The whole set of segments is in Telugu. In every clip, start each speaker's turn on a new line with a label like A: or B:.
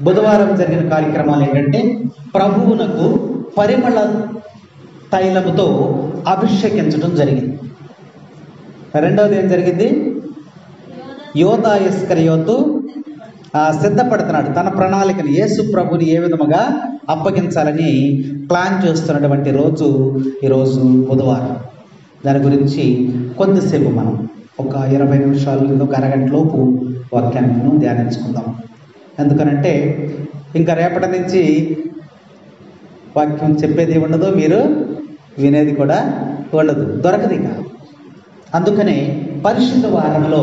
A: బుధవారం జరిగిన కార్యక్రమాలు ఏంటంటే ప్రభువునకు పరిమళ తైలముతో అభిషేకించడం జరిగింది. రెండవది ఏం జరిగింది? యోధా ఇస్కరియోతు సిద్ధపడుతున్నాడు తన ప్రణాళికని, యేసు ప్రభుని ఏ విధముగా అప్పగించాలని ప్లాన్ చేస్తున్నటువంటి రోజు ఈరోజు బుధవారం. దాని గురించి కొద్దిసేపు మనం ఒక 20 నిమిషాలు లేదా ఒక అరగంట లోపు వాక్యాన్ని ధ్యానించుకుందాం. ఎందుకనంటే ఇంకా రేపటి నుంచి వాక్యం చెప్పేది ఉండదు, మీరు వినేది కూడా ఉండదు, దొరకదు ఇక. అందుకనే పరిశుద్ధ వారంలో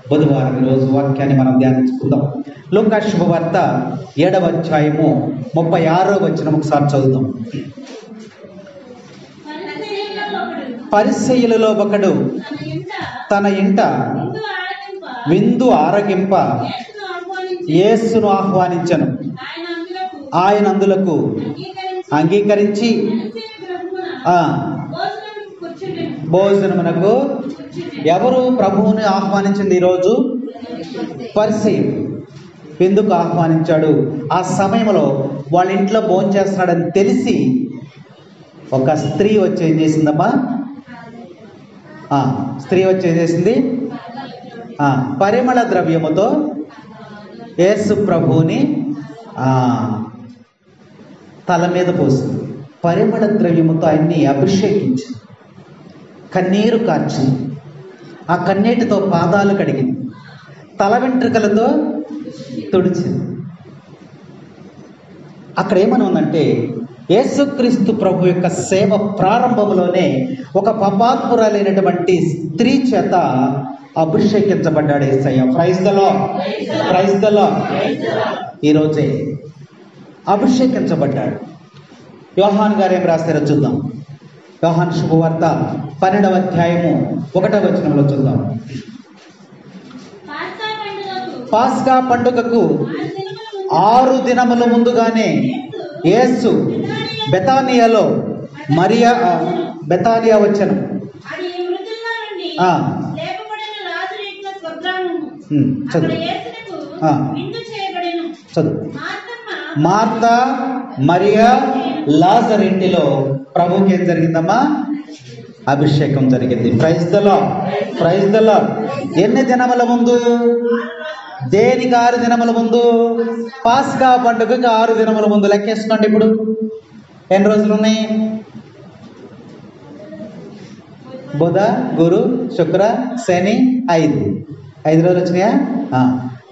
A: బుధవారం రోజు వాక్యాన్ని మనం ధ్యానించుకుందాం. లూకా శుభవార్త 7వ అధ్యాయము 36వ వచనం ఒకసారి చదువుదాం. పరిసయ్యులలో ఒకడు తన ఇంట విందు ఆరగింప యేసును ఆహ్వానించెను. ఆయన అందులకు అంగీకరించి భోజనమునకు ఎవరు ప్రభువుని ఆహ్వానించింది? ఈరోజు పరిసయ్యుడు ఎందుకు ఆహ్వానించాడు? ఆ సమయంలో వాళ్ళ ఇంట్లో భోజనం చేస్తున్నాడని తెలిసి ఒక స్త్రీ వచ్చి ఏం చేసిందమ్మా? స్త్రీ వచ్చి ఏం చేసింది? పరిమళ ద్రవ్యముతో యేసు ప్రభువుని తల మీద పోసింది. పరిమళ ద్రవ్యముతో ఆయన్ని అభిషేకించింది, కన్నీరు కార్చింది, ఆ కన్నీటితో పాదాలు కడిగింది, తల వెంట్రుకలతో తుడిచింది. అక్కడ ఏమని ఉందంటే యేసుక్రీస్తు ప్రభు యొక్క సేవ ప్రారంభంలోనే ఒక పాపాత్మురాలైనటువంటి స్త్రీ చేత అభిషేకించబడ్డాడు Yesayya. Praise the Lord, praise the Lord. ఈరోజే అభిషేకించబడ్డాడు. యోహాను గారు ఏం రాస్తారో చూద్దాం. యోహాను శుభవార్త 12వ అధ్యాయము 1వ వచనంలో చూద్దాం. పాస్కా పండుగకు 6 దినముల ముందుగానే యేసు బెతానియాలో బెతానియా వచ్చెను. చదువు. మార్తా మరియా లాజరు ఇంటిలో ప్రభువుకి ఏం జరిగిందమ్మా? అభిషేకం జరిగింది. Praise the Lord, praise the Lord. ఎన్ని దినముల ముందు? దేనికి 6 దినముల ముందు? పాస్కా పండుగకి 6 దినముల ముందు. లెక్కేసుకోండి. ఇప్పుడు ఎన్ని రోజులు ఉన్నాయి? బుధ, గురు, శుక్ర, శని, 5 రోజులు వచ్చినాయా?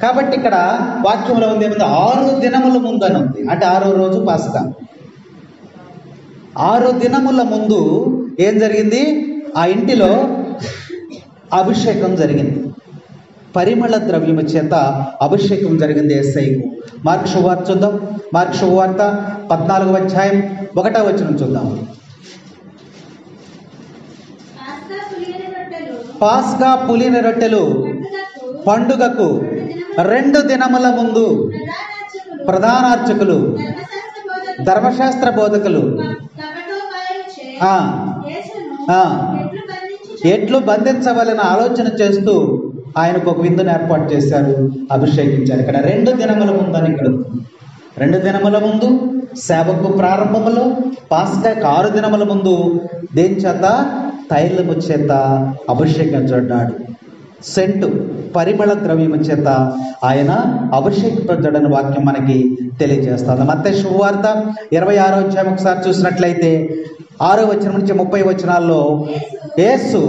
A: కాబట్టి ఇక్కడ వాక్యంలో ఉంది ఏముంది? 6 దినముల ముందు అని ఉంది. అంటే 6వ రోజు పాస్కా. 6 దినముల ముందు ఏం జరిగింది? ఆ ఇంటిలో అభిషేకం జరిగింది, పరిమళ ద్రవ్యము చేత అభిషేకం జరిగింది యేసయ్యకు. మార్కు శుభవార్త చూద్దాం. మార్కు శుభవార్త 14వ అధ్యాయం 1వ వచనం చూద్దాం. పాస్కా పులిన రొట్టెలు పండుగకు 2 దినముల ముందు ప్రధానార్చకులు, ధర్మశాస్త్ర బోధకులు ఎట్లు బంధించవలన ఆలోచన చేస్తూ ఆయనకు ఒక విందును ఏర్పాటు చేశారు, అభిషేకించారు. ఇక్కడ 2 దినముల ముందు అని ఇక్కడ 2 దినముల ముందు సేవకు ప్రారంభములో, పాస్కాకు 6 దినముల ముందు దేని చేత? తైలము చేత అభిషేకించబడ్డాడు. సెంటు పరిమళ ద్రవ్యము చేత ఆయన అభిషేకించబడ్డాడని వాక్యం మనకి తెలియజేస్తుంది. మత్తయి శుభవార్త 26వ అధ్యాయం ఒకసారి చూసినట్లయితే 6వ వచనం నుంచి 30 వచనాల్లో యేసు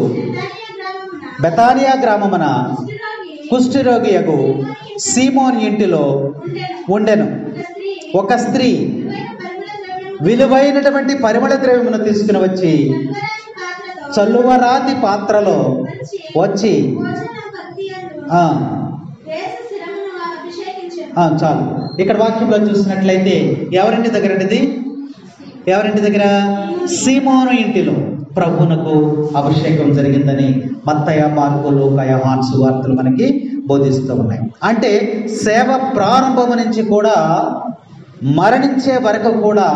A: బెతానియా గ్రామమున కుష్ఠరోగియగు సీమోను ఇంటిలో ఉండెను. ఒక స్త్రీ విలువైనటువంటి పరిమళ ద్రవ్యమును తీసుకుని వచ్చి చల్లువరాతి పాత్రలో వచ్చి చాలు. ఇక్కడ వాక్యంలో చూసినట్లయితే ఎవరింటి దగ్గర అనేది? ఎవరింటి దగ్గర? సీమోను ఇంటిలో ప్రభువునకు అభిషేకం జరిగిందని మత్తయి, మార్కు, లూకా, యోహాను సువార్తలు మనకి బోధిస్తూ ఉన్నాయి. అంటే సేవ ప్రారంభం నుంచి కూడా మరణించే వరకు కూడా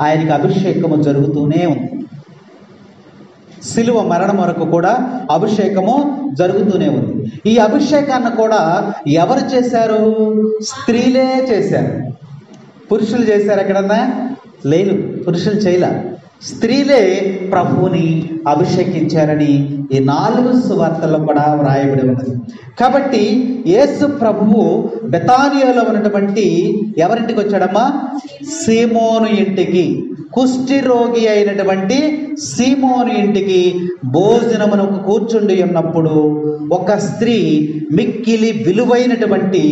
A: ఆయనకి అభిషేకము జరుగుతూనే ఉంది. శిలువ మరణం వరకు కూడా అభిషేకము జరుగుతూనే ఉంది. ఈ అభిషేకాన్ని కూడా ఎవరు చేశారు? స్త్రీలే చేశారు. పురుషులు చేశారు ఎక్కడన్నా? లేదు, పురుషులు చేయలే. స్త్రీలే ప్రభువుని అభిషేకించారని ఈ 4 సువార్తల్లో కూడా వ్రాయబడి ఉన్నది. కాబట్టి యేసు ప్రభువు బెతానియాలో ఉన్నటువంటి ఎవరింటికి వచ్చాడమ్మా? సీమోను ఇంటికి. కుష్టి రోగి అయినటువంటి సీమోను ఇంటికి భోజనమునకు కూర్చుండి ఉన్నప్పుడు ఒక స్త్రీ మిక్కిలి విలువైనటువంటి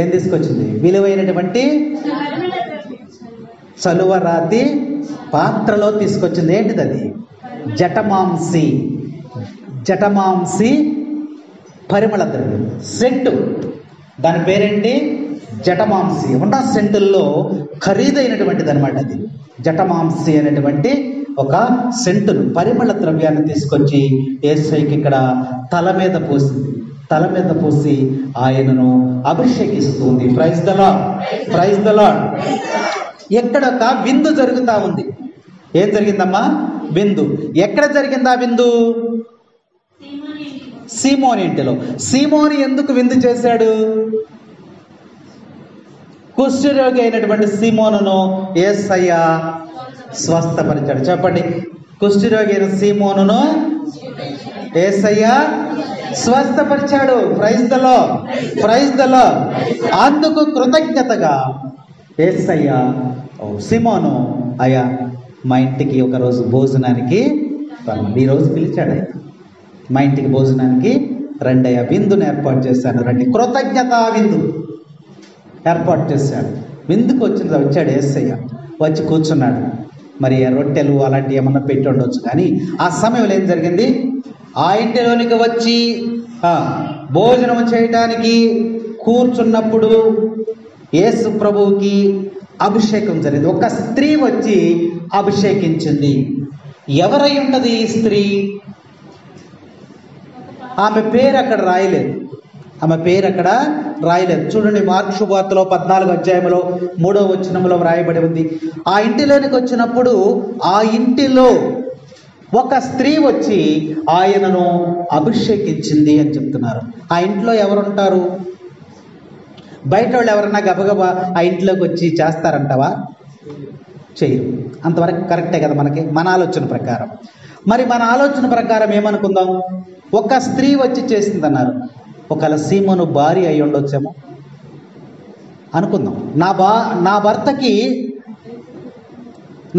A: ఏం తీసుకొచ్చింది? విలువైనటువంటి చలువరాతి పాత్రలో తీసుకొచ్చింది. ఏంటిది అది? జటమాంసి పరిమళ ద్రవ్యం, సెంటు. దాని పేరేంటి? జటమాంసి. ఉన్న సెంటుల్లో ఖరీదైనటువంటిది అనమాట అది. జటమాంసి అనేటువంటి ఒక సెంటును, పరిమళ ద్రవ్యాన్ని తీసుకొచ్చి యేసయ్యకి ఇక్కడ తల మీద పోసింది. తల మీద పోసి ఆయనను అభిషేకిస్తుంది. Praise the Lord, praise the Lord. ఎక్కడ ఒక విందు జరుగుతూ ఉంది. ఏం జరిగిందమ్మా? విందు. ఎక్కడ జరిగిందా విందు? సీమోని ఇంటిలో. సీమోని ఎందుకు విందు చేశాడు? కుష్ఠరోగి అయినటువంటి సీమోనును యేసయ్య స్వస్థపరిచాడు. చెప్పండి, కుష్ఠరోగి అయిన సీమోనును యేసయ్య స్వస్థపరిచాడు. Praise the Lord, praise the Lord. అందుకు కృతజ్ఞతగా యేసయ్య సీమోను, అయ్యా మా ఇంటికి ఒకరోజు భోజనానికి ఈరోజు పిలిచాడు. ఆయన మా ఇంటికి భోజనానికి రండి అయ్యా, విందును ఏర్పాటు చేశాను, రండి. కృతజ్ఞత విందు ఏర్పాటు చేశాడు. విందుకు వచ్చాడు యేసయ్య. వచ్చి కూర్చున్నాడు. మరి రొట్టెలు అలాంటివి ఏమన్నా పెట్టి ఉండొచ్చు. కానీ ఆ సమయంలో ఏం జరిగింది? ఆ ఇంటిలోనికి వచ్చి భోజనం చేయటానికి కూర్చున్నప్పుడు యేసు ప్రభువుకి అభిషేకం జరిగింది. ఒక స్త్రీ వచ్చి అభిషేకించింది. ఎవరై ఉంటది ఈ స్త్రీ? ఆమె పేరు అక్కడ రాయలేదు. ఆమె పేరు అక్కడ రాయలేదు. చూడండి, మార్కు శుభవార్తలో 14వ అధ్యాయంలో 3వ వచనంలో వ్రాయబడి ఉంది. ఆ ఇంటిలోనికి వచ్చినప్పుడు ఆ ఇంటిలో ఒక స్త్రీ వచ్చి ఆయనను అభిషేకించింది అని చెప్తున్నారు. ఆ ఇంట్లో ఎవరుంటారు? బయట వాళ్ళు ఎవరన్నా గబగబా ఆ ఇంట్లోకి వచ్చి చేస్తారంటావా? చేయరు. అంతవరకు కరెక్టే కదా మనకి, మన ఆలోచన ప్రకారం. మరి మన ఆలోచన ప్రకారం ఏమనుకుందాం? ఒక స్త్రీ వచ్చి చేసిందన్నారు. ఒకవేళ సీమోను భార్య అయి ఉండొచ్చేమో అనుకుందాం.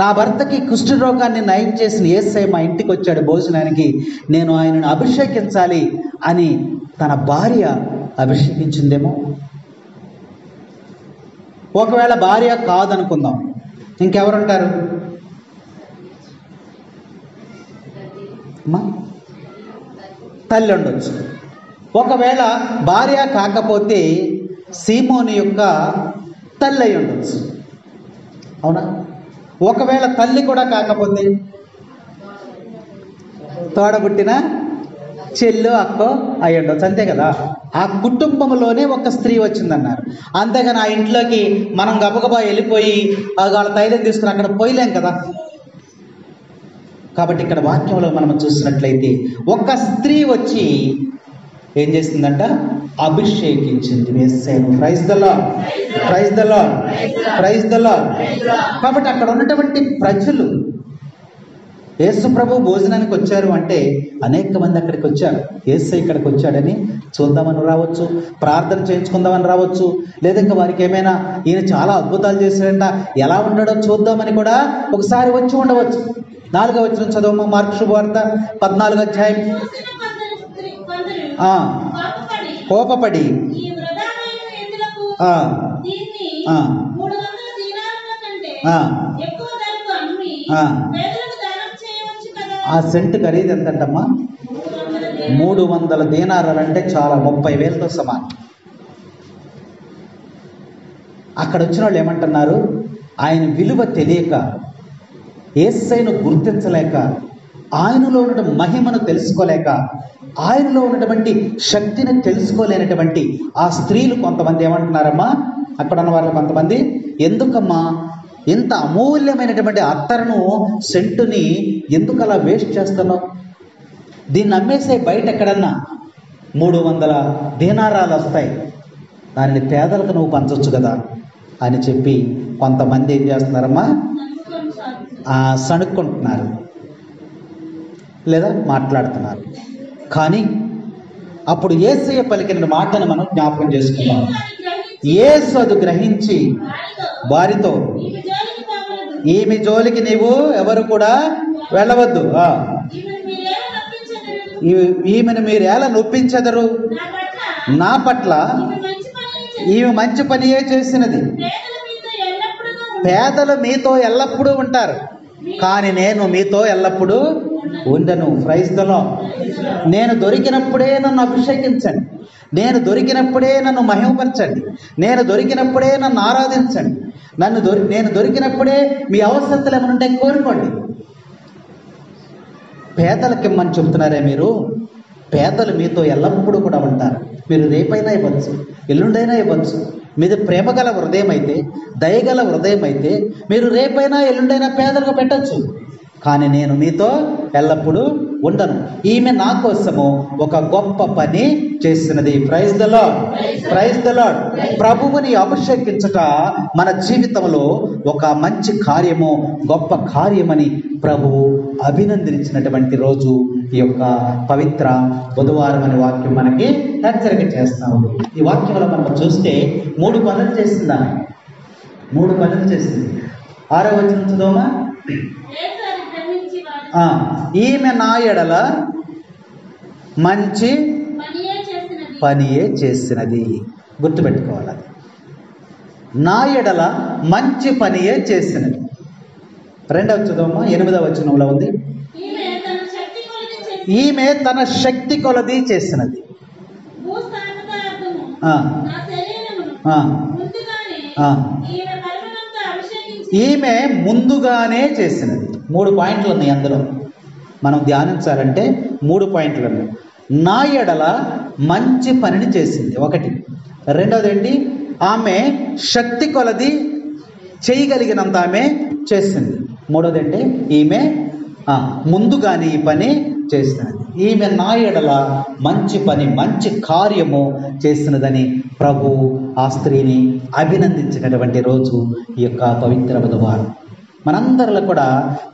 A: నా భర్తకి కుష్ఠరోగాన్ని నయం చేసిన యేసయ్య మా ఇంటికి వచ్చాడు భోజనానికి, నేను ఆయనను అభిషేకించాలి అని తన భార్య అభిషేకించిందేమో. ఒకవేళ భార్య కాదనుకుందాం, ఇంకెవరుంటారు? తల్లి ఉండొచ్చు. ఒకవేళ భార్య కాకపోతే సీమోని యొక్క తల్లి అయి ఉండొచ్చు. అవునా? ఒకవేళ తల్లి కూడా కాకపోతే తోడబుట్టిన చెల్లు అక్కో అయి ఉండొచ్చు. అంతే కదా. ఆ కుటుంబంలోనే ఒక స్త్రీ వచ్చిందన్నారు. అంతేగాని ఆ ఇంట్లోకి మనం గబగబా వెళ్ళిపోయి వాళ్ళ తైలం తీసుకుని అక్కడ పోయలేం కదా. కాబట్టి ఇక్కడ వాక్యంలో మనం చూసినట్లయితే ఒక స్త్రీ వచ్చి ఏం చేసిందంట? అభిషేకించింది యేసయ్యను. Praise the Lord, praise the Lord, praise the Lord. కాబట్టి అక్కడ ఉన్నటువంటి ప్రజలు యేసు ప్రభు భోజనానికి వచ్చారు అంటే అనేక మంది అక్కడికి వచ్చారు. యేసయ్య ఇక్కడికి వచ్చాడని చూద్దామని రావచ్చు, ప్రార్థన చేయించుకుందామని రావచ్చు, లేదా ఇంకా వారికి ఏమైనా ఈయన చాలా అద్భుతాలు చేశాడంట, ఎలా ఉన్నాడో చూద్దామని కూడా ఒకసారి వచ్చి ఉండవచ్చు. 4వ వచనం చదవమ్మా, మార్కు శుభవార్త 14వ అధ్యాయం. కోపపడి ఆ సెంటు ఖరీదు ఎంతంటమ్మా? 300 దీనారాలు, అంటే చాలా 30,000తో సమానం. అక్కడ వచ్చిన వాళ్ళు ఏమంటున్నారు? ఆయన విలువ తెలియక, యేసయ్యను గుర్తించలేక, ఆయనలో ఉన్న మహిమను తెలుసుకోలేక, ఆయనలో ఉన్నటువంటి శక్తిని తెలుసుకోలేనటువంటి ఆ స్త్రీలు కొంతమంది ఏమంటున్నారమ్మా? అక్కడ ఉన్న వాళ్ళు కొంతమంది, ఎందుకమ్మా ఇంత అమూల్యమైనటువంటి అత్తరును, సెంటుని ఎందుకు అలా వేస్ట్ చేస్తున్నావు? దీన్ని అమ్మేసే బయట ఎక్కడన్నా 300 దీనారాలు వస్తాయి, దానిని పేదలకు నువ్వు పంచవచ్చు కదా అని చెప్పి కొంతమంది ఏం చేస్తున్నారమ్మా, సణుక్కుంటున్నారు లేదా మాట్లాడుతున్నారు. కానీ అప్పుడు యేసయ్య పలికిన మాటను మనం జ్ఞాపకం చేసుకున్నాం. యేసు అది గ్రహించి వారితో, ఈమె జోలికి నీవు ఎవరు కూడా వెళ్ళవద్దు, ఈమెను మీరు ఎలా నొప్పించెదరు, నా పట్ల ఈమె మంచి పనియే చేసినది. పేదలు మీతో ఎల్లప్పుడూ ఉంటారు, కానీ నేను మీతో ఎల్లప్పుడూ ఉండను. Praise the Lord. నేను దొరికినప్పుడే నన్ను అభిషేకించండి, నేను దొరికినప్పుడే నన్ను మహిమపరచండి, నేను దొరికినప్పుడే నన్ను ఆరాధించండి, నేను దొరికినప్పుడే మీ అవసరతలు ఏమైనా ఉంటే కోరుకోండి. పేదలకి ఇమ్మని చెబుతున్నారే మీరు, పేదలు మీతో ఎల్లప్పుడూ కూడా ఉంటారు. మీరు రేపైనా ఇవ్వచ్చు, ఎల్లుండైనా ఇవ్వచ్చు. మీది ప్రేమగల హృదయం అయితే, దయగల హృదయం అయితే మీరు రేపైనా ఎల్లుండైనా పేదలకు పెట్టచ్చు. కానీ నేను మీతో ఎల్లప్పుడూ ఉండను. ఈమె నా కోసము ఒక గొప్ప పని చేసినది. Praise the Lord, praise the Lord. ప్రభువుని అభిషేకించుట మన జీవితంలో ఒక మంచి కార్యము, గొప్ప కార్యమని ప్రభువు అభినందించినటువంటి రోజు ఈ యొక్క పవిత్ర బుధవారం అనే వాక్యం మనకి హెచ్చరిక చేస్తాము. ఈ వాక్యంలో మనం చూస్తే 3 పనులు చేసిందా, 3 పనులు చేసింది. 6వ వచనం చదవమా. ఈమె నా ఎడల మంచి పనియే చేసినది. గుర్తుపెట్టుకోవాలి, నా ఎడల మంచి పనియే చేసినది. 2వ చదవమా. 8వ వచనంలో ఉంది, ఈమె తన శక్తి కొలది చేసినది. ఈమె ముందుగానే చేసినది. 3 పాయింట్లు ఉన్నాయి అందులో. మనం ధ్యానించాలంటే 3 పాయింట్లు ఉన్నాయి. నా ఎడల మంచి పనిని చేసింది, 1. 2వది ఏంటి, ఆమె శక్తి కొలది చేయగలిగినంత ఆమె చేసింది. 3వది అంటే ఈమె ముందుగానే ఈ పని చేసినది. ఈమె నా ఎడల మంచి పని, మంచి కార్యము చేసినదని ప్రభు ఆ స్త్రీని అభినందించినటువంటి రోజు ఈ యొక్క పవిత్ర బుధవారం. మనందరిలో కూడా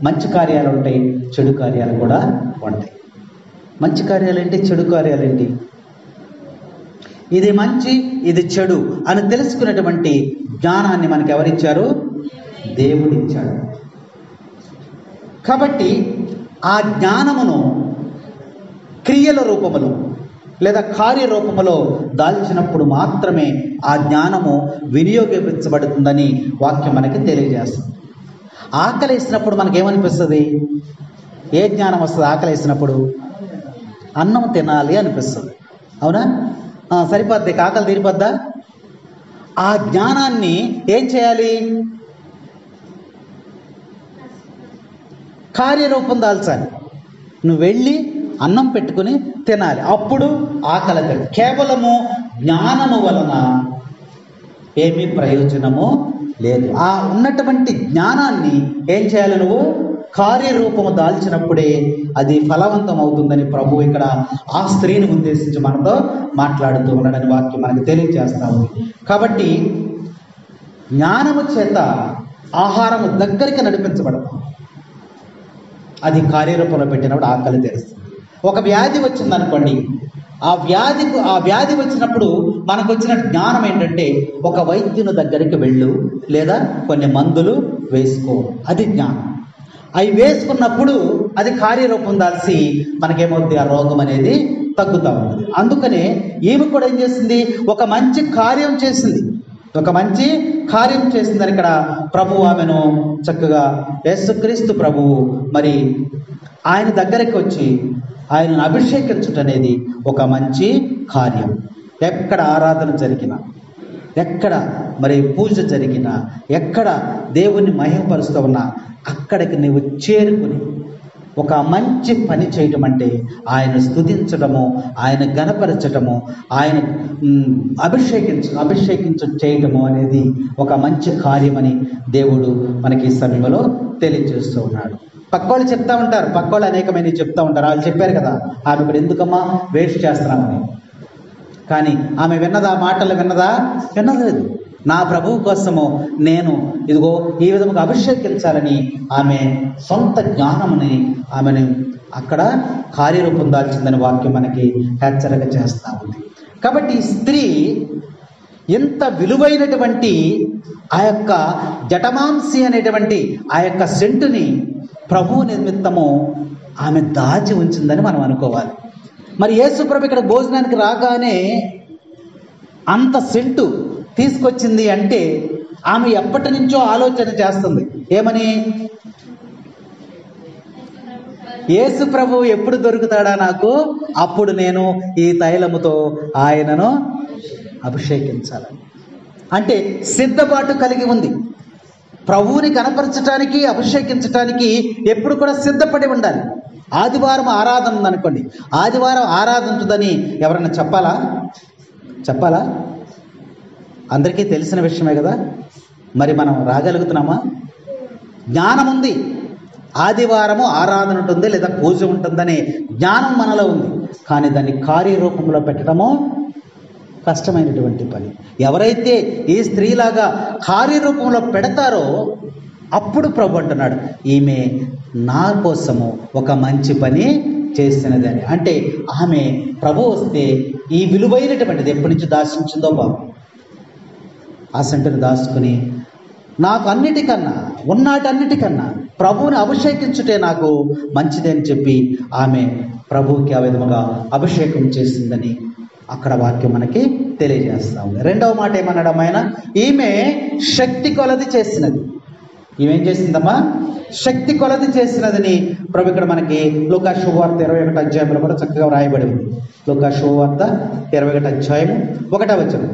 A: మంచి కార్యాలు ఉంటాయి, చెడు కార్యాలు కూడా ఉంటాయి. మంచి కార్యాలేంటి, చెడు కార్యాలేంటి, ఇది మంచి ఇది చెడు అని తెలుసుకునేటువంటి జ్ఞానాన్ని మనకు ఎవరిచ్చారు? దేవుడిచ్చాడు. కాబట్టి ఆ జ్ఞానమును క్రియల రూపములో లేదా కార్యరూపములో దాల్చినప్పుడు మాత్రమే ఆ జ్ఞానము వినియోగించబడుతుందని వాక్యం మనకి తెలియజేస్తుంది. ఆకలి వేసినప్పుడు మనకేమనిపిస్తుంది? ఏ జ్ఞానం వస్తుంది? ఆకలి వేసినప్పుడు అన్నం తినాలి అనిపిస్తుంది, అవునా? సరిపోద్ది, ఆకలి తీరిపోద్దా? ఆ జ్ఞానాన్ని ఏం చేయాలి? కార్యరూపం దాల్చాలి. నువ్వు వెళ్ళి అన్నం పెట్టుకుని తినాలి, అప్పుడు ఆకలి తీరు. కేవలము జ్ఞానము వలన ఏమీ ప్రయోజనము లేదు. ఆ ఉన్నటువంటి జ్ఞానాన్ని ఏం చేయాలి? నువ్వు కార్యరూపము దాల్చినప్పుడే అది ఫలవంతం అవుతుందని ప్రభు ఇక్కడ ఆ స్త్రీని ఉద్దేశించి మనతో మాట్లాడుతూ ఉన్నాడని వాక్యం మనకు తెలియజేస్తా ఉంది. కాబట్టి జ్ఞానము చేత ఆహారము దగ్గరికి నడిపించబడదు, అది కార్యరూపంలో పెట్టినప్పుడు ఆకలి తెరుస్తుంది. ఒక వ్యాధి వచ్చిందనుకోండి, ఆ వ్యాధి వచ్చినప్పుడు మనకు వచ్చిన జ్ఞానం ఏంటంటే ఒక వైద్యుని దగ్గరికి వెళ్ళు లేదా కొన్ని మందులు వేసుకో, అది జ్ఞానం. అవి వేసుకున్నప్పుడు అది కార్యరూపం దాల్చి మనకేమవుతుంది? ఆ రోగం అనేది తగ్గుతూ ఉంటుంది. అందుకనే ఈమె కూడా ఏం చేసింది? ఒక మంచి కార్యం చేసింది, ఒక మంచి కార్యం చేసిందని ఇక్కడ ప్రభువు ఆమెను చక్కగా యేసుక్రీస్తు ప్రభువు మరి ఆయన దగ్గరికి వచ్చి ఆయనను అభిషేకించుట అనేది ఒక మంచి కార్యం. ఎక్కడ ఆరాధన జరిగినా, ఎక్కడ మరి పూజ జరిగినా, ఎక్కడ దేవుణ్ణి మహిమపరుస్తూ ఉన్నా అక్కడికి నువ్వు చేరుకుని ఒక మంచి పని చేయటం అంటే ఆయన స్తుతించడము, ఆయన గణపరచటము, ఆయన అభిషేకించ చేయటము అనేది ఒక మంచి కార్యమని దేవుడు మనకి ఈ సమయంలో తెలియజేస్తూ ఉన్నాడు. పక్కోళ్ళు చెప్తా ఉంటారు, పక్కోళ్ళు అనేకమైనవి చెప్తా ఉంటారు. వాళ్ళు చెప్పారు కదా, ఆమె ఇప్పుడు ఎందుకమ్మా వేస్ట్ చేస్తున్నామని. కానీ ఆమె విన్నదా? మాటలు విన్నదా? వినలేదు. నా ప్రభువు కోసము నేను ఇదిగో ఈ విధముగా అభిషేకించాలని ఆమె సొంత జ్ఞానముని ఆమెను అక్కడ కార్యరూపం దాల్చిందని వాక్యం మనకి హెచ్చరిక చేస్తూ ఉంది. కాబట్టి ఈ స్త్రీ ఎంత విలువైనటువంటి ఆ యొక్క జటమాంసి అనేటువంటి ఆ యొక్క సెంటుని ప్రభువు నిమిత్తము ఆమె దాచి ఉంచిందని మనం అనుకోవాలి. మరి యేసు ప్రభు ఇక్కడ భోజనానికి రాగానే అంత సెంటు తీసుకొచ్చింది అంటే ఆమె ఎప్పటి నుంచో ఆలోచన చేస్తుంది. ఏమని? యేసు ప్రభు ఎప్పుడు దొరుకుతాడా నాకు, అప్పుడు నేను ఈ తైలముతో ఆయనను అభిషేకించాలని. అంటే సిద్ధపాటు కలిగి ఉంది. ప్రభువుని కనపరచడానికి, అభిషేకించడానికి ఎప్పుడు కూడా సిద్ధపడి ఉండాలి. ఆదివారం ఆరాధన ఉందనుకోండి, ఆదివారం ఆరాధన ఉంటుందని ఎవరన్నా చెప్పాలా? అందరికీ తెలిసిన విషయమే కదా. మరి మనం రాగలుగుతున్నామా? జ్ఞానం ఉంది, ఆదివారము ఆరాధన ఉంటుంది లేదా పూజ ఉంటుందనే జ్ఞానం మనలో ఉంది. కానీ దాన్ని కార్యరూపంలో పెట్టడము కష్టమైనటువంటి పని. ఎవరైతే ఈ స్త్రీలాగా కార్యరూపంలో పెడతారో అప్పుడు ప్రభు అంటున్నాడు, ఈమె నా కోసము ఒక మంచి పని చేసినది అని. అంటే ఆమె ప్రభు వస్తే ఈ విలువైనటువంటిది ఎప్పటి నుంచి దాచించిందో బాబు, ఆ సెంటుని దాచుకుని నాకు అన్నిటికన్నా ప్రభువుని అభిషేకించుటే నాకు మంచిది అని చెప్పి ఆమె ప్రభువుకి ఆ విధముగా అభిషేకం చేసిందని అక్కడ వాక్యం మనకి తెలియజేస్తా ఉంది. రెండవ మాట ఏమన్నాడు ఆయన? ఈమె శక్తి కొలది చేసినది. ఈమెం చేసిందమ్మా? శక్తి కొలది చేసినదని ప్రభు ఇక్కడ మనకి లూకా శుభవార్త 21వ అధ్యాయంలో కూడా చక్కగా వ్రాయబడి ఉంది. లూకా శుభవార్త 21వ అధ్యాయము 1వ వచనం.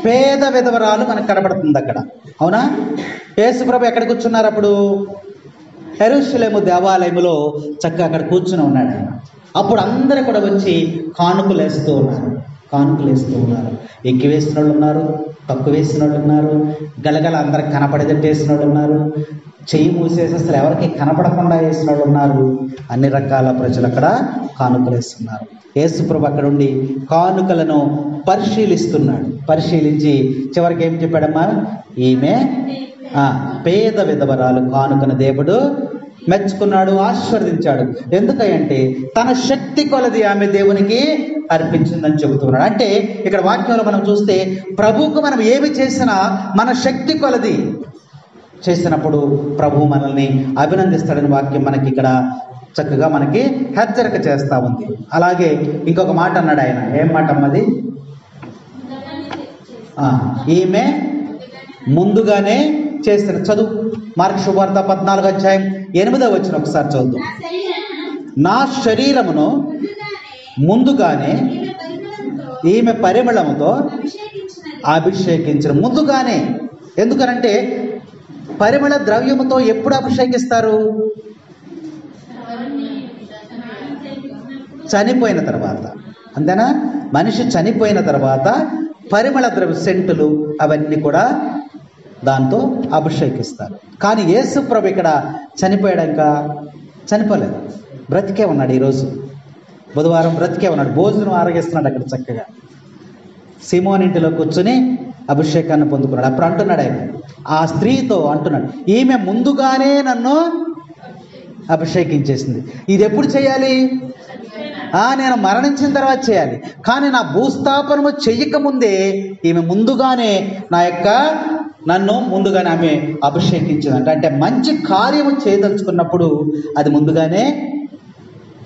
A: పేద విధవరాలు మనకు కనబడుతుంది అక్కడ. అవునా? యేసు ప్రభు ఎక్కడ కూర్చున్నారు అప్పుడు? యెరూషలేము దేవాలయములో చక్కగా అక్కడ కూర్చుని ఉన్నాడు ఆయన. అప్పుడు అందరూ కూడా వచ్చి కానుకలు వేస్తూ ఉన్నారు. ఎక్కి వేసిన వాళ్ళు ఉన్నారు, తక్కువ వేసిన వాళ్ళు ఉన్నారు, గలగల అందరికి కనపడేటట్టు వేసిన వాళ్ళు ఉన్నారు, చెయ్యి మూసేసి అసలు ఎవరికి కనపడకుండా వేసిన వాళ్ళు ఉన్నారు. అన్ని రకాల ప్రజలు అక్కడ కానుకలు వేస్తున్నారు. యేసు ప్రభు అక్కడ ఉండి కానుకలను పరిశీలించి చివరికి ఏం చెప్పాడమ్మా? ఈమె పేద విధవరాలు కానుకను దేవుడు మెచ్చుకున్నాడు, ఆశీర్వదించాడు. ఎందుకంటే తన శక్తి కొలది ఆమె దేవునికి అర్పించిందని చెబుతున్నాడు. అంటే ఇక్కడ వాక్యంలో మనం చూస్తే ప్రభువుకు మనం ఏమి చేసినా మన శక్తి కొలది చేసినప్పుడు ప్రభు మనల్ని అభినందిస్తాడని వాక్యం మనకి ఇక్కడ చక్కగా మనకి హెచ్చరిక చేస్తూ ఉంది. అలాగే ఇంకొక మాట అన్నాడు ఆయన. ఏం మాట అమ్మది? ఈమె ముందుగానే చేసిన. చదువు మార్కు శుభవార్త 14వ అధ్యాయం 8వ వచనం ఒకసారి చదువు. నా శరీరమును ముందుగానే ఈమె పరిమళముతో అభిషేకించిన. ముందుగానే ఎందుకనంటే పరిమళ ద్రవ్యముతో ఎప్పుడు అభిషేకిస్తారు? చనిపోయిన తర్వాత. అంతేనా? మనిషి చనిపోయిన తర్వాత పరిమళ ద్రవ్య సెంటులు అవన్నీ కూడా దాంతో అభిషేకిస్తారు. కానీ యేసు ప్రభు ఇక్కడ చనిపోయాక చనిపోలేదు, బ్రతికే ఉన్నాడు. ఈరోజు బుధవారం బ్రతికే ఉన్నాడు, భోజనం ఆరగిస్తున్నాడు అక్కడ చక్కగా. సీమోన్ ఇంటిలో కూర్చుని అభిషేకాన్ని పొందుకున్నాడు. అప్పుడు అంటున్నాడు ఆయన ఆ స్త్రీతో అంటున్నాడు, ఈమె ముందుగానే నన్ను అభిషేకించేసింది. ఇది ఎప్పుడు చేయాలి? నేను మరణించిన తర్వాత చేయాలి. కానీ నా భూస్థాపనము చెయ్యకముందే ఈమె ముందుగానే నన్ను ముందుగానే ఆమె అభిషేకించిందంట. అంటే మంచి కార్యము చేయదలుచుకున్నప్పుడు అది ముందుగానే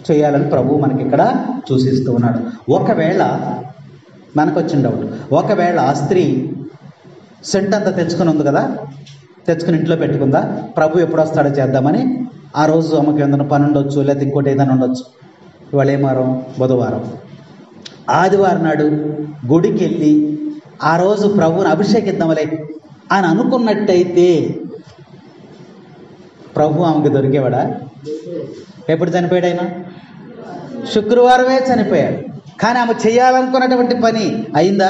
A: చేయాలని ప్రభువు మనకి ఇక్కడ సూచిస్తూ ఉన్నాడు. ఒకవేళ మనకు వచ్చిన డౌట్, ఒకవేళ ఆ స్త్రీ సెంట్ అంతా తెచ్చుకుని ఉంది కదా, తెచ్చుకుని ఇంట్లో పెట్టుకుందా, ప్రభు ఎప్పుడు వస్తాడో చేద్దామని. ఆ రోజు ఆమెకు ఏదైనా పని ఉండొచ్చు, లేకపోతే ఇంకోటి ఏదైనా ఉండొచ్చు. ఇవాళ ఏం వారం? బుధవారం. ఆదివారం నాడు గుడికి వెళ్ళి ఆ రోజు ప్రభువుని అభిషేకిద్దామలే అని అనుకున్నట్టయితే ప్రభు ఆమెకు దొరికేవాడా? ఎప్పుడు చనిపోయాడు ఆయన? శుక్రవారమే చనిపోయాడు. కానీ ఆమె చేయాలనుకున్నటువంటి పని అయిందా?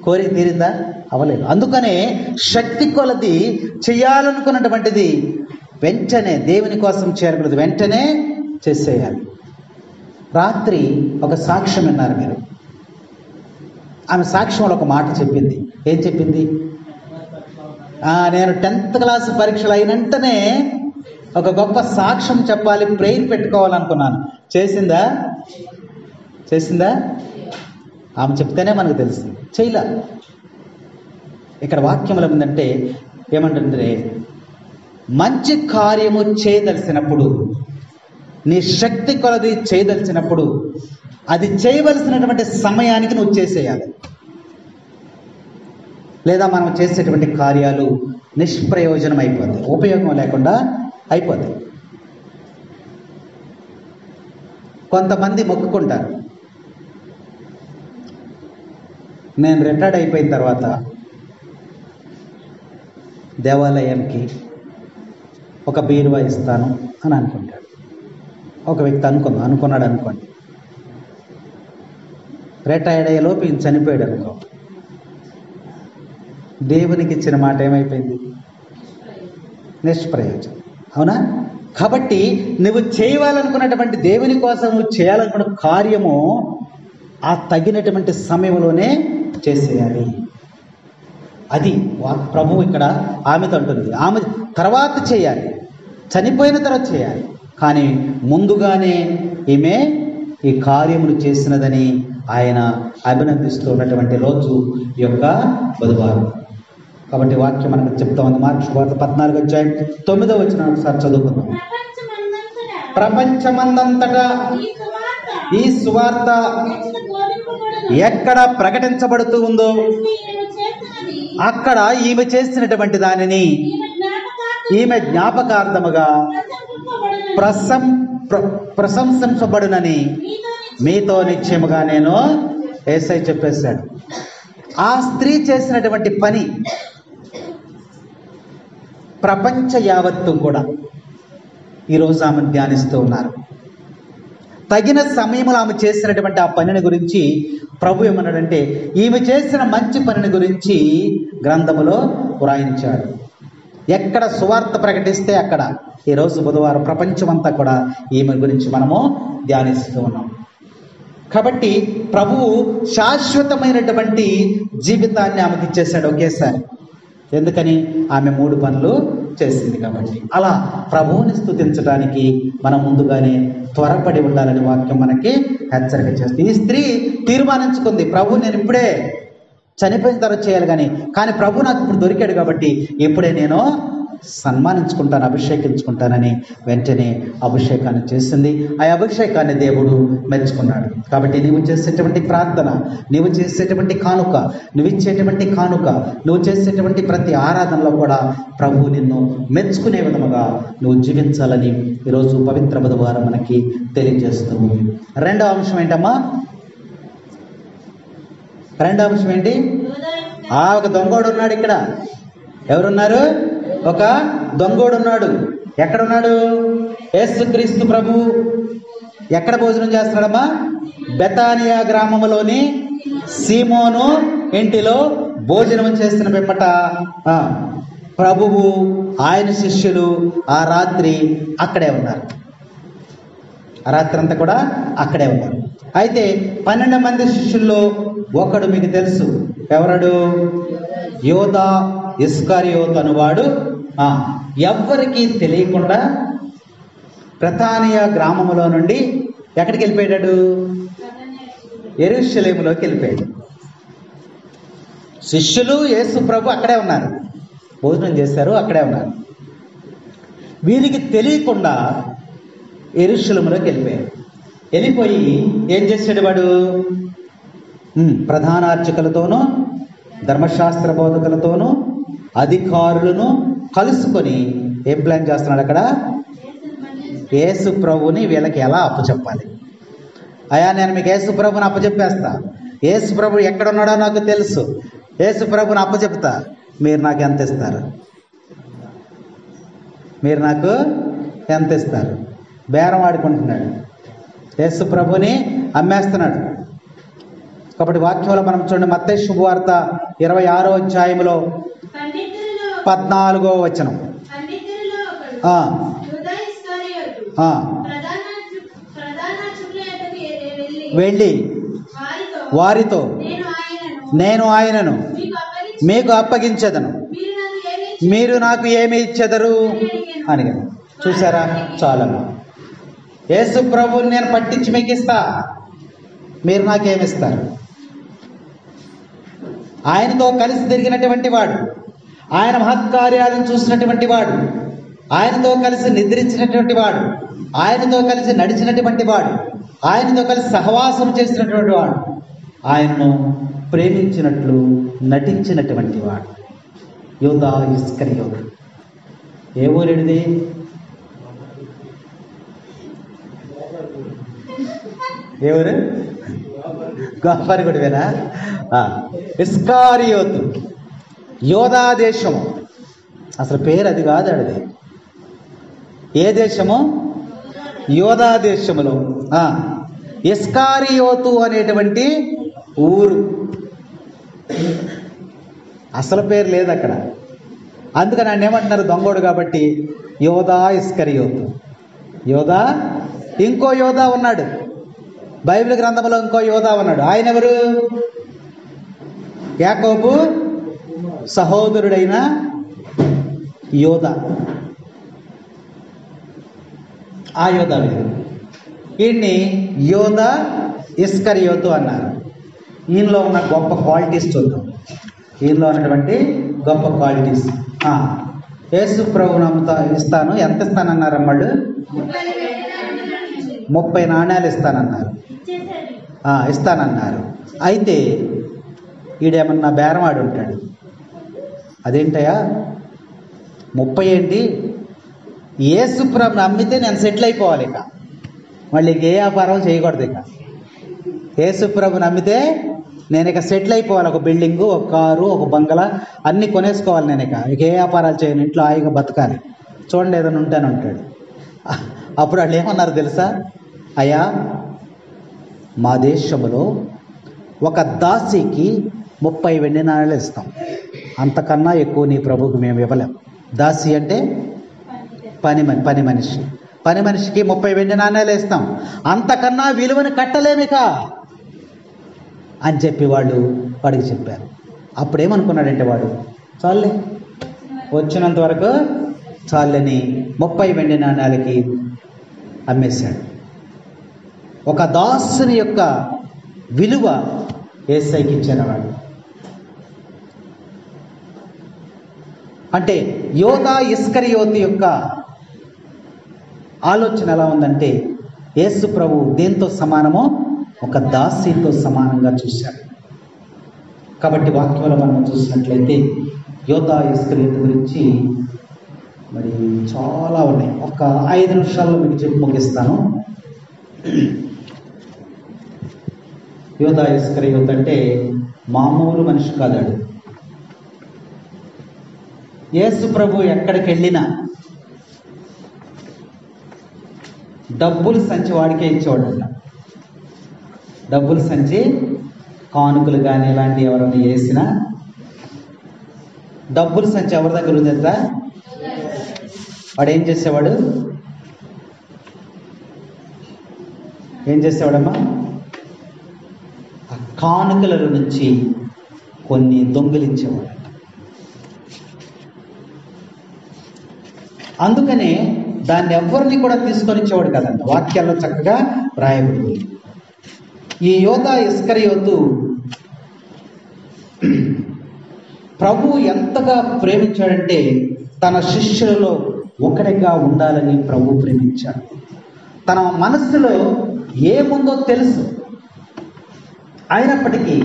A: కోరిక తీరిందా? అవ్వలేదు. అందుకనే శక్తి కొలది చేయాలనుకున్నటువంటిది వెంటనే దేవుని కోసం చేరకూడదు, వెంటనే చేసేయాలి. రాత్రి ఒక సాక్ష్యం విన్నారు మీరు. ఆమె సాక్ష్యంలో ఒక మాట చెప్పింది. ఏం చెప్పింది? నేను 10th క్లాస్ పరీక్షలు అయిన వెంటనే ఒక గొప్ప సాక్ష్యం చెప్పాలి, ప్రేయర్ పెట్టుకోవాలనుకున్నాను. చేసిందా? చేసిందా? ఆమె చెప్తేనే మనకు తెలిసింది, చేయలే. ఇక్కడ వాక్యంలో ఏంటంటే ఏమంటుంటే, మంచి కార్యము చేయదలిసినప్పుడు, నీ శక్తి కొలది చేయదలిచినప్పుడు అది చేయవలసినటువంటి సమయానికి నువ్వు చేసేయాలి. లేదా మనం చేసేటువంటి కార్యాలు నిష్ప్రయోజనం అయిపోతాయి, ఉపయోగం లేకుండా అయిపోతాయి. కొంతమంది మొక్కుకుంటారు, నేను రిటైర్డ్ అయిపోయిన తర్వాత దేవాలయానికి ఒక బీరువా ఇస్తాను అని అనుకుంటాడు. ఒక వ్యక్తి అనుకున్నాడు అనుకోండి. రిటైర్డ్ అయ్యేలోపు ఈయన చనిపోయాడు అనుకో, దేవునికి ఇచ్చిన మాట ఏమైపోయింది? నిష్ప్రయోజనం. అవునా? కాబట్టి నువ్వు చేయాలనుకున్నటువంటి దేవుని కోసం నువ్వు చేయాలనుకున్న కార్యము ఆ తగినటువంటి సమయంలోనే చేసేయాలి. అది ప్రభువు ఇక్కడ ఆమెతో అంటుంది. ఆమె తర్వాత చేయాలి, చనిపోయిన తర్వాత చేయాలి. కానీ ముందుగానే ఈమె ఈ కార్యములు చేసినదని ఆయన అభినందిస్తూ ఉన్నటువంటి రోజు ఈ యొక్క బుధవారం. కాబట్టి వాక్యం మనకు చెప్తా ఉంది. మార్కు సువార్త 14:9 ఒకసారి చదువుకుందాం. ప్రపంచమందంతటా ఈ సువార్త ఎక్కడ ప్రకటించబడుతూ ఉందో అక్కడ ఈమె చేసినటువంటి దానిని ఈమె జ్ఞాపకార్థముగా ప్రశంసించబడునని మీతో నిశ్చయముగా నేను యేసయ్య చెప్పేశాడు. ఆ స్త్రీ చేసినటువంటి పని ప్రపంచ యావత్తు కూడా ఈరోజు ఆమెను ధ్యానిస్తూ ఉన్నారు. తగిన సమయంలో ఆమె చేసినటువంటి ఆ పనిని గురించి ప్రభు ఏమన్నాడంటే, ఈమె చేసిన మంచి పనిని గురించి గ్రంథములో వ్రాయించాడు. ఎక్కడ సువార్త ప్రకటిస్తే అక్కడ ఈరోజు బుధవారం ప్రపంచమంతా కూడా ఈమె గురించి మనము ధ్యానిస్తూ ఉన్నాం. కాబట్టి ప్రభువు శాశ్వతమైనటువంటి జీవితాన్ని ఆమెకి ఇచ్చేశాడు ఒకేసారి. ఎందుకని? ఆమె 3 పనులు చేసింది కాబట్టి. అలా ప్రభువుని స్తుతించడానికి మనం ముందుగానే త్వరపడి ఉండాలని వాక్యం మనకి హెచ్చరిక చేస్తుంది. ఈ స్త్రీ తీర్మానించుకుంది, ప్రభు నేను ఇప్పుడే చనిపోయిన తర్వాత చేయాలి కానీ ప్రభు నాకు ఇప్పుడు దొరికాడు కాబట్టి ఇప్పుడే నేను సన్మానించుకుంటాను, అభిషేకించుకుంటానని వెంటనే అభిషేకాన్ని చేసింది. ఆ అభిషేకాన్ని దేవుడు మెచ్చుకున్నాడు. కాబట్టి నీవు చేసేటువంటి ప్రార్థన, నీవు చేసేటువంటి కానుక, నువ్వు ఇచ్చేటువంటి కానుక, నువ్వు చేసేటువంటి ప్రతి ఆరాధనలో కూడా ప్రభువు నిన్ను మెచ్చుకునే విధముగా నువ్వు జీవించాలని ఈరోజు పవిత్ర బుధవారం మనకి తెలియజేస్తుంది. రెండవ అంశం ఏంటమ్మా? రెండవ అంశం ఏంటి? ఒక దొంగోడు ఉన్నాడు ఇక్కడ. ఎవరున్నారు? ఒక దొంగోడు ఉన్నాడు. ఎక్కడున్నాడు? యేసుక్రీస్తు ప్రభు ఎక్కడ భోజనం చేస్తున్నాడమ్మా? బెతానియా గ్రామంలోని సీమోను ఇంటిలో భోజనం చేస్తున్న పిమ్మట ప్రభువు ఆయన శిష్యులు ఆ రాత్రి అక్కడే ఉన్నారు. ఆ రాత్రి అంతా కూడా అక్కడే ఉన్నారు. అయితే 12 మంది శిష్యుల్లో ఒకడు మీకు తెలుసు. ఎవరడు? యోధా ఇస్కరియోతు అనువాడు ఎవ్వరికీ తెలియకుండా బెతానియా గ్రామములో నుండి ఎక్కడికి వెళ్ళిపోయాడు? యెరూషలేములోకి వెళ్ళిపోయాడు. శిష్యులు యేసు ప్రభు అక్కడే ఉన్నారు, భోజనం చేశారు, అక్కడే ఉన్నారు. వీరికి తెలియకుండా యెరూషలేములోకి వెళ్ళిపోయాడు. వెళ్ళిపోయి ఏం చేశాడు వాడు? ప్రధాన అర్చకులతోనూ ధర్మశాస్త్ర బోధకులతోనూ అధికారులను కలుసుకొని ఏం ప్లాన్ చేస్తున్నాడు? అక్కడ యేసు ప్రభుని వీళ్ళకి ఎలా అప్పచెప్పాలి? అయ్యా నేను మీకు యేసు ప్రభుని అప్పచెప్పేస్తా, యేసు ప్రభు ఎక్కడున్నాడో నాకు తెలుసు, యేసు ప్రభుని అప్పచెప్తా, మీరు నాకు ఎంత ఇస్తారు, మీరు నాకు ఎంత ఇస్తారు? బేరం ఆడుకుంటున్నాడు, యేసు ప్రభుని అమ్మేస్తున్నాడు. కాబట్టి వాక్యంలో మనం చూడండి, మత్తయి శుభవార్త 26వ అధ్యాయంలో 14వ వచనం. వెళ్ళి వారితో నేను ఆయనను మీకు అప్పగించెదను, మీరు నాకు ఏమి ఇచ్చెదరు అని. చూసారా? చాలమ్మా, యేసు ప్రభుని నేను పట్టించి మీకు ఇస్తా, మీరు నాకేమిస్తారు? ఆయనతో కలిసి తిరిగినటువంటి వాడు, ఆయన మహత్కార్యాలను చూసినటువంటి వాడు, ఆయనతో కలిసి నిద్రించినటువంటి వాడు, ఆయనతో కలిసి నడిచినటువంటి వాడు, ఆయనతో కలిసి సహవాసం చేసినటువంటి వాడు, ఆయనను ప్రేమించినట్లు నటించినటువంటి వాడు యూదా ఇస్కరియోతు. ఏ ఊరిది? ఏ ఊరు? గోపరిగుడివేనా? ఇస్కారియోతు, యోధా దేశము. అసలు పేరు అది కాదు, అడిది ఏ దేశము? యోధా దేశములో ఇస్కారియోతు అనేటువంటి ఊరు. అసలు పేరు లేదు అక్కడ. అందుకని ఆయన ఏమంటున్నారు? దొంగోడు కాబట్టి యోధా ఇస్కరియోతు. యోధా, ఇంకో యోధా ఉన్నాడు బైబిల్ గ్రంథంలో, ఇంకో యోధా ఉన్నాడు. ఆయన ఎవరు? యాకోబు సహోదరుడైన యోధా. ఆ యోధా వేరు. ఈయన్ని యోధా ఇస్కరియోతు అన్నారు. ఈయనలో ఉన్న గొప్ప క్వాలిటీస్ చూద్దాం. ఈయనలో ఉన్నటువంటి గొప్ప క్వాలిటీస్. యేసు ప్రభువుని ఇస్తాను. ఎంత ఇస్తానన్నారు? అమ్మాడు 30 నాణ్యాలు ఇస్తానన్నారు. ఇస్తానన్నారు. అయితే ఈడేమన్నా బేరం ఆడి ఉంటాడు. అదేంటయ్యా 30 ఏంటి? యేసు ప్రభుని అమ్మితే నేను సెటిల్ అయిపోవాలి, ఇక మళ్ళీ ఏ వ్యాపారం చేయకూడదు. ఇక యేసు ప్రభుని అమ్మితే నేను ఇక సెటిల్ అయిపోవాలి. ఒక బిల్డింగు, ఒక కారు, ఒక బంగళా అన్నీ కొనేసుకోవాలి. నేను ఇక ఏ వ్యాపారాలు చేయను, ఇంట్లో హాయిగా బతకాలి. చూడండి, ఏదైనా ఉంటాను అంటాడు. అప్పుడు వాళ్ళు ఏమన్నారు తెలుసా? అయ్యా, మా దేశంలో ఒక దాసికి 30 వెండి నాణ్యాలు ఇస్తాం, అంతకన్నా ఎక్కువ నీ ప్రభువుకి మేము ఇవ్వలేం. దాసి అంటే పని మనిషి. పని మనిషికి 30 వెండి నాణ్యాలు ఇస్తాం, అంతకన్నా విలువని కట్టలేమిక అని చెప్పి వాడికి చెప్పారు. అప్పుడేమనుకున్నాడంటే వాడు, చాలే వచ్చినంత వరకు చాలని 30 వెండి నాణ్యాలకి అమ్మేశాడు. ఒక దాసుని యొక్క విలువ యేసయ్యకి ఇచ్చినవాడు. అంటే యోధా ఇస్కరియోతు యొక్క ఆలోచన ఎలా ఉందంటే, యేసు ప్రభు దేంతో సమానమో ఒక దాసితో సమానంగా చూశాడు. కాబట్టి వాక్యంలో మనం చూసినట్లయితే యోధా ఇస్కరియోతు గురించి మరి చాలా ఉన్నాయి. ఒక 5 నిమిషాల్లో మీకు చెప్పి ముగిస్తాను. యోధా ఇస్కరియోతు అంటే మామూలు మనిషి కాదాడు. యేసు ప్రభు ఎక్కడికి వెళ్ళినా డబ్బులు సంచి వాడికే ఇచ్చేవాడంట. డబ్బులు సంచి, కానుకలు కానీ ఇలాంటివి ఎవరైనా వేసినా డబ్బులు సంచి ఎవరి దగ్గర ఉందంట, వాడు ఏం చేసేవాడమ్మా? ఆ కానుకల నుంచి కొన్ని దొంగిలించేవాడు. అందుకనే దాన్ని ఎవరిని కూడా తీసుకొని ఇచ్చేవాడు కదంట. వాక్యాల్లో చక్కగా రాయబడింది. ఈ యోధా ఇస్కరియోతు ప్రభు ఎంతగా ప్రేమించాడంటే, తన శిష్యులలో ఒకటిగా ఉండాలని ప్రభు ప్రేమించాడు. తన మనస్సులో ఏముందో తెలుసు. అయినప్పటికీ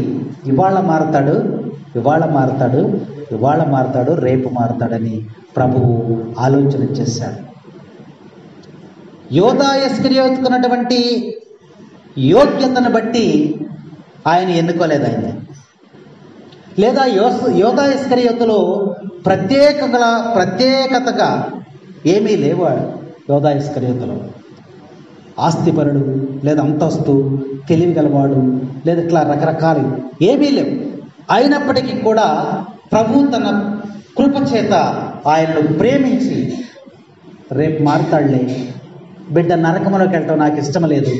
A: ఇవాళ మారతాడు, రేపు మారతాడని ప్రభువు ఆలోచన చేశాడు. యోధా ఇస్కరియోతుకున్నటువంటి యోగ్యతను బట్టి ఆయన ఎన్నుకోలేదు. ఆయన లేదా యోధా ఇస్కరియోతులో ప్రత్యేకతగా ఏమీ లేవు. యోధా ఇస్కరియోతులో ఆస్తిపరుడు, లేదా అంతస్తు, తెలివి గలవాడు, లేదా ఇట్లా రకరకాలు ఏమీ లేవు. అయినప్పటికీ కూడా ప్రభు తన కృప చేత ఆయన్ను ప్రేమించి, రేపు మారుతాళ్లే బిడ్డ, నరకంలోకి వెళ్ళటం నాకు ఇష్టం లేదు,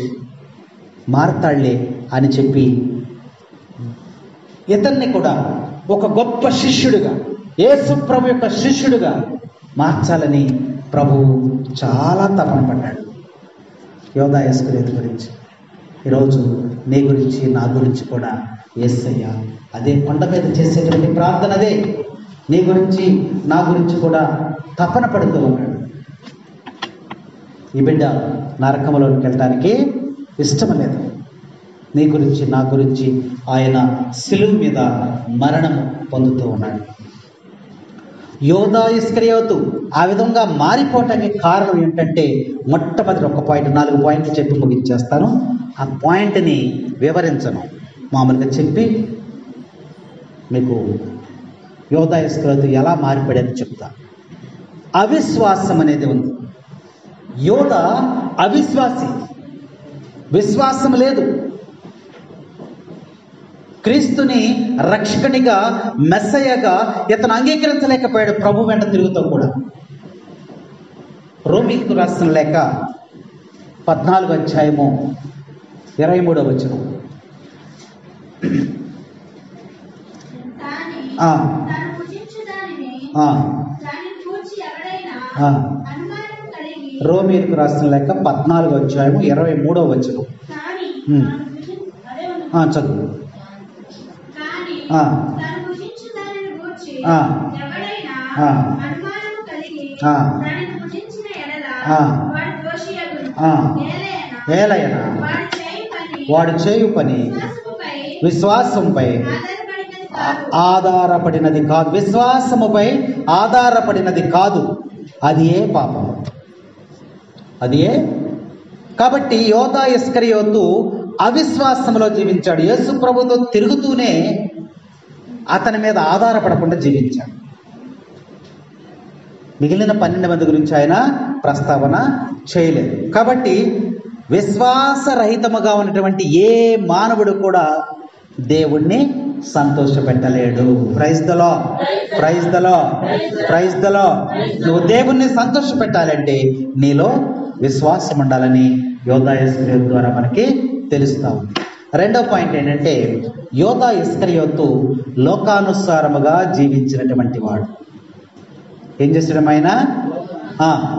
A: మారుతాళ్లే అని చెప్పి ఇతన్ని కూడా ఒక గొప్ప శిష్యుడిగా, యేసు ప్రభు యొక్క శిష్యుడిగా మార్చాలని ప్రభువు చాలా తపన పడ్డాడు. యోధా ఇస్కరియోతు గురించి ఈరోజు నీ గురించి, నా గురించి కూడా యేసయ్య అదే కొండ మీద చేసేటువంటి ప్రార్థన, అదే నీ గురించి, నా గురించి కూడా తపన పడుతూ ఉన్నాడు. ఈ బిడ్డ నరకంలోకి వెళ్ళడానికి ఇష్టం లేదు. నీ గురించి, నా గురించి ఆయన సిలువ మీద మరణం పొందుతూ ఉన్నాడు. యోధా ఇస్కరియోతు ఆ విధంగా మారిపోవటానికి కారణం ఏంటంటే, మొట్టమొదటి ఒక పాయింట్, 4 పాయింట్లు చెప్పి ముగించేస్తాను. ఆ పాయింట్ని వివరించను, మామూలుగా చెప్పి మీకు యోధా ఇస్కరియోతు ఎలా మారిపోయాడని చెప్తా. అవిశ్వాసం అనేది ఉంది. యోధా అవిశ్వాసి, విశ్వాసం లేదు. క్రీస్తుని రక్షకునిగా, మెస్సయ్యగా ఇతను అంగీకరించలేకపోయాడు. ప్రభు వెంట తిరుగుతూ కూడా. రోమీయులకు రాసిన లేఖ 14వ అధ్యాయము 23వ వచనం. రోమీయులకు రాసిన లేఖ 14వ అధ్యాయము 23వ వచనం చదువు. వాడు చేయు పని విశ్వాసంపై ఆధారపడినది కాదు. విశ్వాసముపై ఆధారపడినది కాదు, అది ఏ పాపం, అది ఏ. కాబట్టి యోధా ఇస్కరియోతు అవిశ్వాసంలో జీవించాడు. యేసు ప్రభుతో తిరుగుతూనే అతని మీద ఆధారపడకుండా జీవించాడు. మిగిలిన 12 మంది గురించి ఆయన ప్రస్తావన చేయలేదు. కాబట్టి విశ్వాసరహితముగా ఉన్నటువంటి ఏ మానవుడు కూడా దేవుణ్ణి సంతోషపెట్టలేడు. Praise the Lord, praise the Lord, praise the Lord. నువ్వు దేవుణ్ణి సంతోషపెట్టాలంటే నీలో విశ్వాసం ఉండాలని యోధా ఇస్కరియోతు ద్వారా మనకి తెలుస్తా ఉంది. రెండో పాయింట్ ఏంటంటే, యోధా ఇస్కరియోతు లోకానుసారముగా జీవించినటువంటి వాడు. ఏం చేసాడు ఆయన?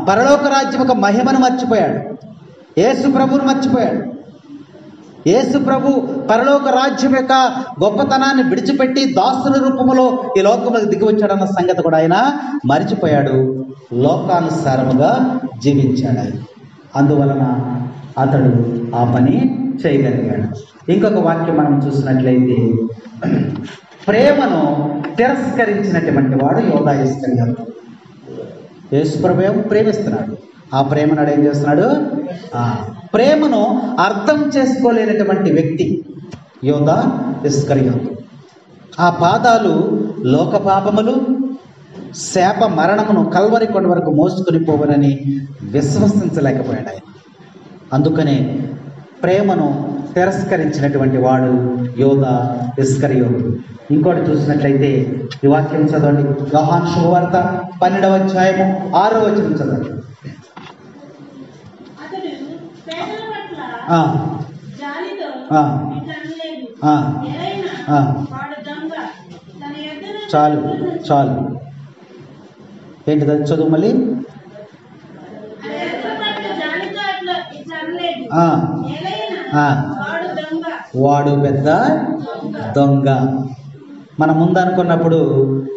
A: పరలోక రాజ్యం యొక్క మహిమను మర్చిపోయాడు. యేసు ప్రభువును మర్చిపోయాడు. యేసు ప్రభు పరలోక రాజ్యం యొక్క గొప్పతనాన్ని విడిచిపెట్టి దాసుల రూపంలో ఈ లోకంలోకి దిగి వచ్చాడన్న సంగతి కూడా ఆయన మరిచిపోయాడు. లోకానుసారముగా జీవించాడు ఆయన. అందువలన అతడు ఆ పని చేయగలిగాడు. ఇంకొక వాక్యం మనం చూసినట్లయితే, ప్రేమను తిరస్కరించినటువంటి వాడు యోధా ఇస్కరియోతు. యేసు ప్రభు ఏమో ప్రేమిస్తున్నాడు, ఆ ప్రేమను ఏం చేస్తున్నాడు? ప్రేమను అర్థం చేసుకోలేనటువంటి వ్యక్తి యోధా ఇస్కరియోతు. ఆ పాదాలు లోక పాపములు, శాప మరణమును కల్వరి కొండ వరకు మోసుకొని పోవనని విశ్వసించలేకపోయాడు ఆయన. అందుకనే ప్రేమను తిరస్కరించినటువంటి వాడు యోధా ఇస్కరియోతు. ఇంకోటి చూసినట్లయితే ఈ వాక్యం చదవండి. యోహాను శుభవార్త 12వ అధ్యాయము 6వ వచనం చదవండి. చాలు చాలు. ఏంటిది చదువు మళ్ళీ. వాడు పెద్ద దొంగ. మనం ముందు అనుకున్నప్పుడు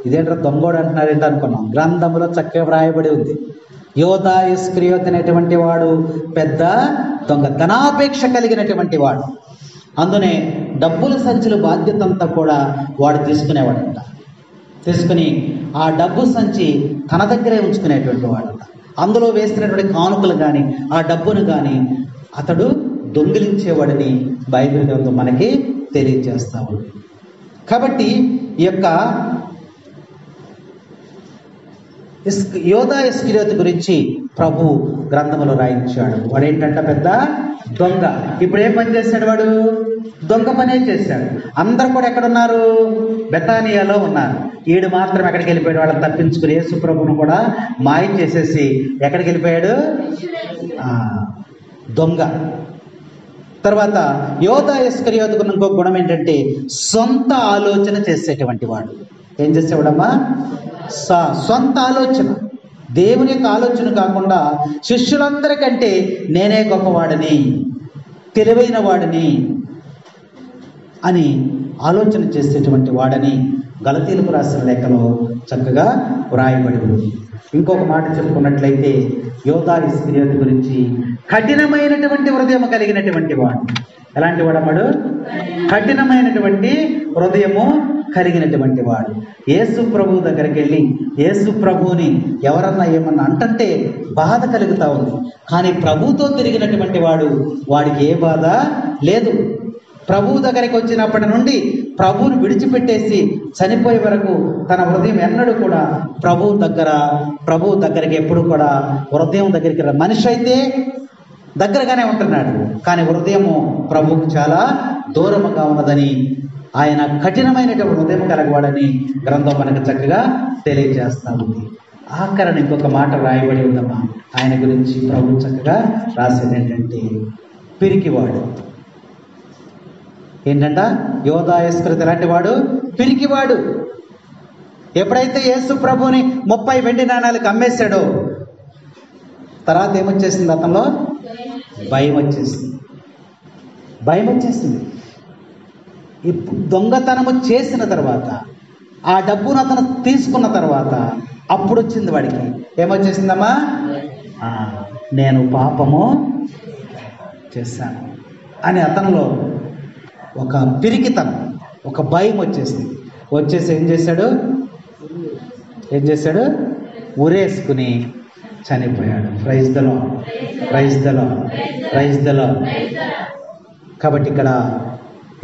A: ఇదేంటో దొంగోడు అంటున్నాడు ఏంటి అనుకున్నాం. గ్రంథంలో చక్కగా వ్రాయబడి ఉంది, యోధా ఇస్కరియోతు అనేటువంటి వాడు పెద్ద దొంగ, ధనాపేక్ష కలిగినటువంటి వాడు. అందునే డబ్బుల సంచుల బాధ్యత అంతా కూడా వాడు తీసుకునేవాడంట. తీసుకుని ఆ డబ్బు సంచి తన దగ్గరే ఉంచుకునేటువంటి వాడంట. అందులో వేసినటువంటి కానుకలు కానీ ఆ డబ్బును కానీ అతడు దొంగిలించేవాడని బైబిల్ గ్రంథం మనకి తెలియజేస్తా ఉంది. కాబట్టి ఈ యొక్క యోధా ఇస్కరియోతు గురించి ప్రభు గ్రంథములో రాయించాడు. వాడు ఏంటంట పెద్ద దొంగ. ఇప్పుడు ఏం పని చేశాడు వాడు? దొంగ పనే చేశాడు. అందరు కూడా ఎక్కడున్నారు? బెతానియాలో ఉన్నారు. ఈడు మాత్రం ఎక్కడికి వెళ్ళిపోయాడు? వాళ్ళని తప్పించుకుని యేసు ప్రభువును కూడా మాయం చేసేసి ఎక్కడికి వెళ్ళిపోయాడు? దొంగ. తర్వాత యోధా ఇస్కరియోతుకు ఇంకో గుణం ఏంటంటే సొంత ఆలోచన చేసేటువంటి వాడు. ఏం చేసేవాడమ్మా? సొంత ఆలోచన, దేవుని యొక్క ఆలోచన కాకుండా శిష్యులందరికంటే నేనే గొప్పవాడిని, తెలివైన వాడిని అని ఆలోచన చేసేటువంటి వాడని గలతీలకు రాసిన లేఖలో చక్కగా వ్రాయబడి ఉంది. ఇంకొక మాట చెప్పుకున్నట్లయితే యోధా ఇస్కరియోతు గురించి కఠినమైనటువంటి హృదయం కలిగినటువంటి వాడు. ఎలాంటి వాడమ్మాడు? కఠినమైనటువంటి హృదయము కలిగినటువంటి వాడు. యేసు ప్రభు దగ్గరికి వెళ్ళి యేసు ప్రభువుని ఎవరన్నా ఏమన్నా అంటంటే బాధ కలుగుతూ ఉంది. కానీ ప్రభుతో తిరిగినటువంటి వాడికి ఏ బాధ లేదు. ప్రభువు దగ్గరికి వచ్చినప్పటి నుండి ప్రభువుని విడిచిపెట్టేసి చనిపోయే వరకు తన హృదయం ఎన్నడూ కూడా ప్రభువు దగ్గరికి ఎప్పుడు కూడా హృదయం దగ్గరికి మనిషి అయితే దగ్గరగానే ఉంటున్నాడు, కానీ హృదయము ప్రభువుకు చాలా దూరముగా ఉన్నదని, ఆయన కఠినమైనటువంటి హృదయం కలగవాడని గ్రంథం మనకు చక్కగా తెలియజేస్తా ఉంది. ఆఖరణ ఇంకొక మాట రాయబడి ఉందమ్మా ఆయన గురించి. ప్రభు చక్కగా రాసేది ఏంటంటే పిరికివాడు. ఏంటంట? యోధా ఇస్కరియోతు ఎలాంటి వాడు? పిరికివాడు. ఎప్పుడైతే యేసు ప్రభుని 30 వెండి నాణాలకు అమ్మేశాడో తర్వాత ఏమొచ్చేసింది? అతనిలో భయం వచ్చేసింది. దొంగతనము చేసిన తర్వాత, ఆ డబ్బును అతను తీసుకున్న తర్వాత అప్పుడు వచ్చింది వాడికి ఏమొచ్చేసిందమ్మా? నేను పాపము చేశాను అని అతనిలో ఒక పిరికితనం, ఒక భయం వచ్చేసి ఏం చేశాడు? ఉరేసుకుని చనిపోయాడు. Praise the Lord. కాబట్టి ఇక్కడ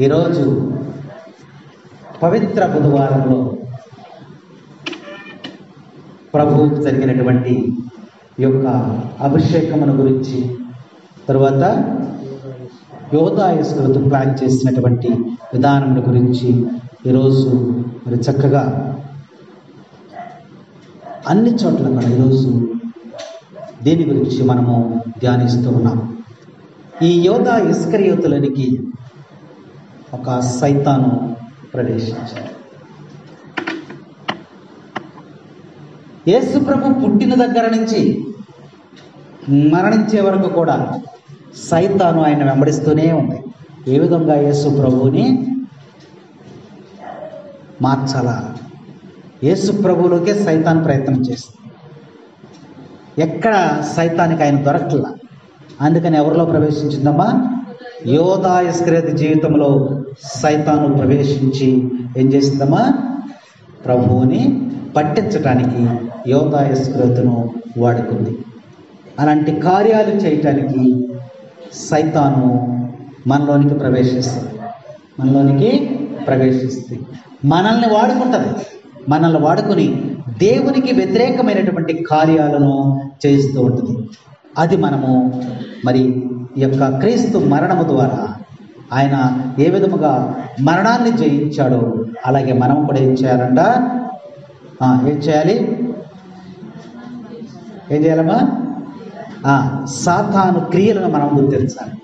A: ఈరోజు పవిత్ర బుధవారంలో ప్రభువుకు జరిగినటువంటి ఈ యొక్క అభిషేకమును గురించి, తరువాత యోధా ఇస్కరియోతు ప్లాన్ చేసినటువంటి విధానం గురించి ఈరోజు మరి చక్కగా అన్ని చోట్ల కూడా ఈరోజు దీని గురించి మనము ధ్యానిస్తూ ఉన్నాం. ఈ యోధా ఇస్కరియోతులోనికి ఒక సైతాను ప్రవేశించాడు. యేసు ప్రభు పుట్టిన దగ్గర నుంచి మరణించే వరకు కూడా సైతాను ఆయన వెంబడిస్తూనే ఉంది. ఏ విధంగా యేసు ప్రభువుని మార్చాలా? యేసు ప్రభువులోకే సైతాన్ ప్రయత్నం చేస్తుంది. ఎక్కడ సైతానికి ఆయన దొరకట్లా. అందుకని ఎవరిలో ప్రవేశించిందమ్మా? యోధా ఇస్కరియోతు జీవితంలో సైతాను ప్రవేశించి ఏం చేసిందమ్మా? ప్రభువుని పట్టించటానికి యోధా ఇస్కరియోతును వాడుకుంది. అలాంటి కార్యాలు చేయటానికి సైతాను మనలోనికి ప్రవేశిస్తుంది. మనల్ని వాడుకుంటుంది. మనల్ని వాడుకుని దేవునికి వ్యతిరేకమైనటువంటి కార్యాలను చేస్తూ ఉంటుంది. అది మనము మరి ఈ యొక్క క్రీస్తు మరణము ద్వారా ఆయన ఏ విధముగా మరణాన్ని జయించాడో అలాగే మనం కూడా ఏం చేయాలంట? ఏం చేయాలమ్మా? సాతాను క్రియలను మనం గుర్తించాలి.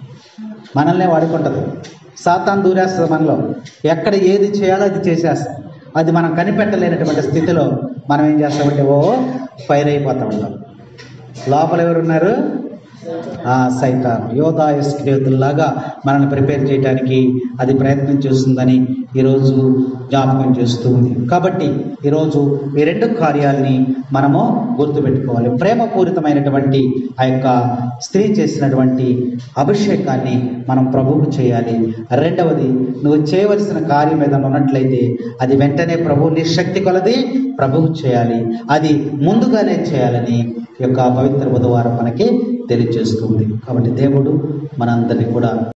A: మనల్నే వాడుకుంటుంది. సాతాను దూరేస్తుంది మనలో. ఎక్కడ ఏది చేయాలో అది చేసేస్తాం. అది మనం కనిపెట్టలేనటువంటి స్థితిలో మనం ఏం చేస్తామంటే ఫైర్ అయిపోతూ ఉంటాం. లోపల ఎవరున్నారు? సైతాను. యోధా ఇస్కరియోతులాగా మనల్ని ప్రిపేర్ చేయడానికి అది ప్రయత్నం చేస్తుందని ఈరోజు జ్ఞాపకం చేస్తూ ఉంది. కాబట్టి ఈరోజు ఈ 2 కార్యాలని మనము గుర్తుపెట్టుకోవాలి. ప్రేమపూరితమైనటువంటి ఆ యొక్క స్త్రీ చేసినటువంటి అభిషేకాన్ని మనం ప్రభువుకు చేయాలి. రెండవది, నువ్వు చేయవలసిన కార్యం ఏదైనా ఉన్నట్లయితే అది వెంటనే ప్రభువు నీ శక్తి కొలది ప్రభువు చేయాలి. అది ముందుగానే చేయాలని ఈ యొక్క పవిత్ర బుధవారం మనకి తెలియజేస్తుంది. కాబట్టి దేవుడు మనందరినీ కూడా